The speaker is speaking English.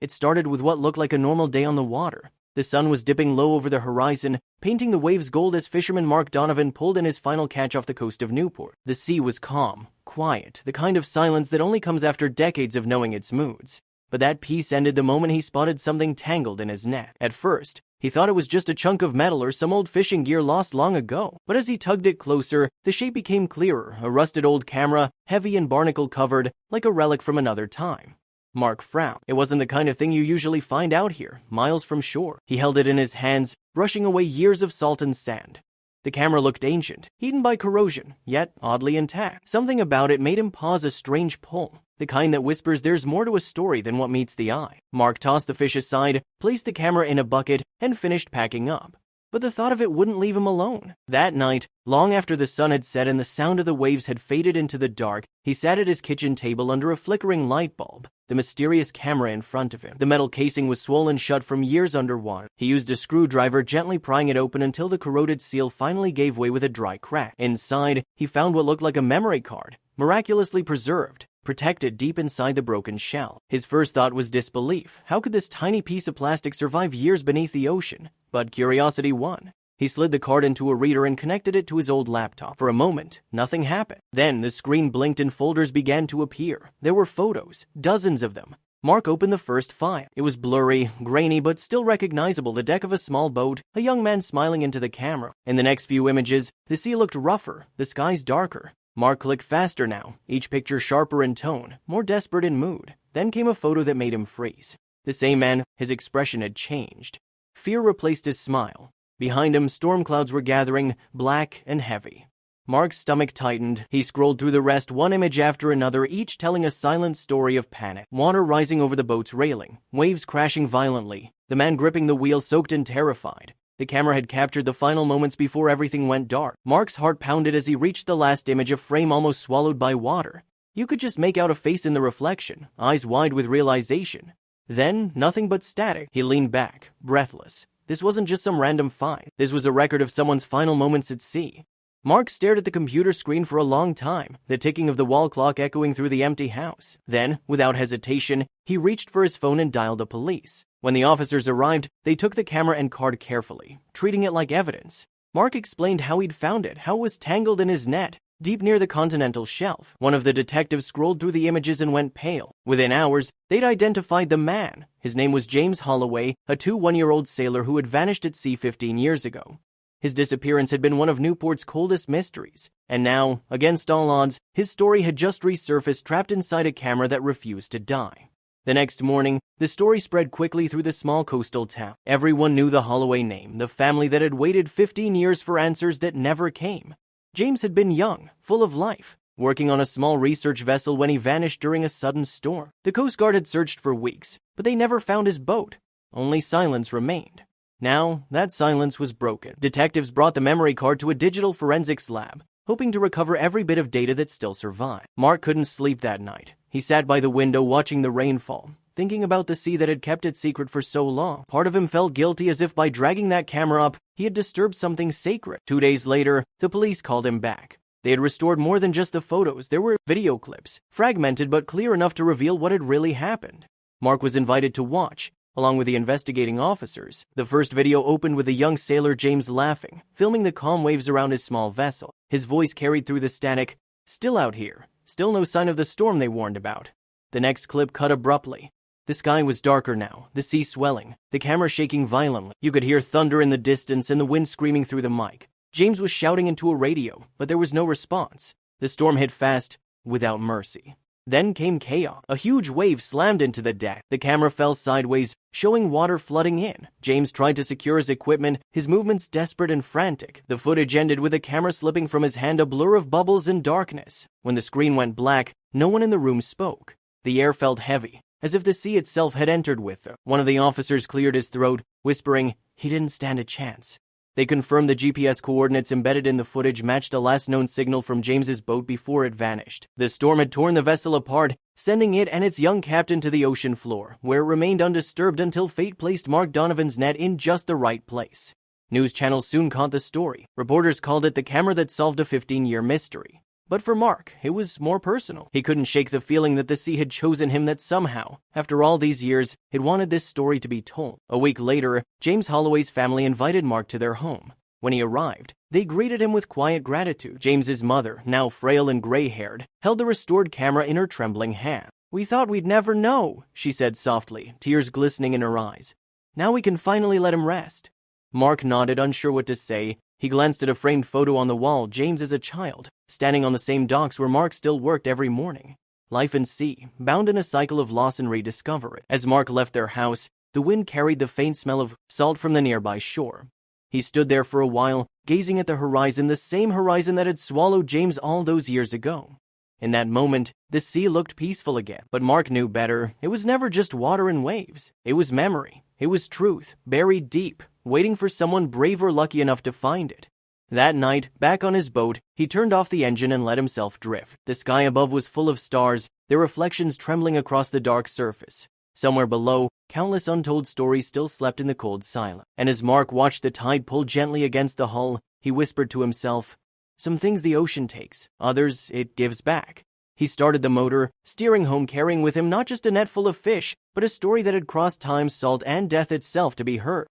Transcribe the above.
It started with what looked like a normal day on the water. The sun was dipping low over the horizon, painting the waves gold as fisherman Mark Donovan pulled in his final catch off the coast of Newport. The sea was calm, quiet, the kind of silence that only comes after decades of knowing its moods. But that peace ended the moment he spotted something tangled in his net. At first, he thought it was just a chunk of metal or some old fishing gear lost long ago. But as he tugged it closer, the shape became clearer, a rusted old camera, heavy and barnacle-covered, like a relic from another time. Mark frowned. It wasn't the kind of thing you usually find out here, miles from shore. He held it in his hands, brushing away years of salt and sand. The camera looked ancient, eaten by corrosion, yet oddly intact. Something about it made him pause, a strange pull, the kind that whispers there's more to a story than what meets the eye. Mark tossed the fish aside, placed the camera in a bucket, and finished packing up. But the thought of it wouldn't leave him alone. That night, long after the sun had set and the sound of the waves had faded into the dark, he sat at his kitchen table under a flickering light bulb, the mysterious camera in front of him. The metal casing was swollen shut from years underwater. He used a screwdriver, gently prying it open until the corroded seal finally gave way with a dry crack. Inside, he found what looked like a memory card, miraculously preserved, protected deep inside the broken shell. His first thought was disbelief. How could this tiny piece of plastic survive years beneath the ocean? But curiosity won. He slid the card into a reader and connected it to his old laptop. For a moment, nothing happened. Then the screen blinked and folders began to appear. There were photos, dozens of them. Mark opened the first file. It was blurry, grainy, but still recognizable. The deck of a small boat, a young man smiling into the camera. In the next few images, the sea looked rougher, the skies darker. Mark clicked faster now, each picture sharper in tone, more desperate in mood. Then came a photo that made him freeze. The same man, his expression had changed. Fear replaced his smile. Behind him, storm clouds were gathering, black and heavy. Mark's stomach tightened. He scrolled through the rest, one image after another, each telling a silent story of panic. Water rising over the boat's railing, waves crashing violently, the man gripping the wheel soaked and terrified. The camera had captured the final moments before everything went dark. Mark's heart pounded as he reached the last image, a frame almost swallowed by water. You could just make out a face in the reflection, eyes wide with realization. Then, nothing but static. He leaned back, breathless. This wasn't just some random find. This was a record of someone's final moments at sea. Mark stared at the computer screen for a long time, the ticking of the wall clock echoing through the empty house. Then, without hesitation, he reached for his phone and dialed the police. When the officers arrived, they took the camera and card carefully, treating it like evidence. Mark explained how he'd found it, how it was tangled in his net, deep near the continental shelf. One of the detectives scrolled through the images and went pale. Within hours, they'd identified the man. His name was James Holloway, a 21-year-old sailor who had vanished at sea 15 years ago. His disappearance had been one of Newport's coldest mysteries. And now, against all odds, his story had just resurfaced, trapped inside a camera that refused to die. The next morning, the story spread quickly through the small coastal town. Everyone knew the Holloway name, the family that had waited 15 years for answers that never came. James had been young, full of life, working on a small research vessel when he vanished during a sudden storm. The Coast Guard had searched for weeks, but they never found his boat. Only silence remained. Now, that silence was broken. Detectives brought the memory card to a digital forensics lab, hoping to recover every bit of data that still survived. Mark couldn't sleep that night. He sat by the window watching the rain fall, thinking about the sea that had kept it secret for so long. Part of him felt guilty, as if by dragging that camera up, he had disturbed something sacred. 2 days later, the police called him back. They had restored more than just the photos. There were video clips, fragmented but clear enough to reveal what had really happened. Mark was invited to watch, along with the investigating officers. The first video opened with a young sailor, James, laughing, filming the calm waves around his small vessel. His voice carried through the static. Still out here. Still no sign of the storm they warned about. The next clip cut abruptly. The sky was darker now, the sea swelling, the camera shaking violently. You could hear thunder in the distance and the wind screaming through the mic. James was shouting into a radio, but there was no response. The storm hit fast, without mercy. Then came chaos. A huge wave slammed into the deck. The camera fell sideways, showing water flooding in. James tried to secure his equipment, his movements desperate and frantic. The footage ended with the camera slipping from his hand, a blur of bubbles and darkness. When the screen went black, no one in the room spoke. The air felt heavy, as if the sea itself had entered with them. One of the officers cleared his throat, whispering, "He didn't stand a chance." They confirmed the GPS coordinates embedded in the footage matched the last known signal from James's boat before it vanished. The storm had torn the vessel apart, sending it and its young captain to the ocean floor, where it remained undisturbed until fate placed Mark Donovan's net in just the right place. News channels soon caught the story. Reporters called it the camera that solved a 15-year mystery. But for Mark, it was more personal. He couldn't shake the feeling that the sea had chosen him, that somehow, after all these years, it wanted this story to be told. A week later, James Holloway's family invited Mark to their home. When he arrived, they greeted him with quiet gratitude. James's mother, now frail and gray-haired, held the restored camera in her trembling hand. "We thought we'd never know," she said softly, tears glistening in her eyes. "Now we can finally let him rest." Mark nodded, unsure what to say. He glanced at a framed photo on the wall, James as a child, standing on the same docks where Mark still worked every morning. Life and sea, bound in a cycle of loss and rediscovery. As Mark left their house, the wind carried the faint smell of salt from the nearby shore. He stood there for a while, gazing at the horizon, the same horizon that had swallowed James all those years ago. In that moment, the sea looked peaceful again, but Mark knew better. It was never just water and waves. It was memory. It was truth, buried deep, waiting for someone brave or lucky enough to find it. That night, back on his boat, he turned off the engine and let himself drift. The sky above was full of stars, their reflections trembling across the dark surface. Somewhere below, countless untold stories still slept in the cold silence. And as Mark watched the tide pull gently against the hull, he whispered to himself, "Some things the ocean takes, others it gives back." He started the motor, steering home, carrying with him not just a net full of fish, but a story that had crossed time, salt, and death itself to be heard.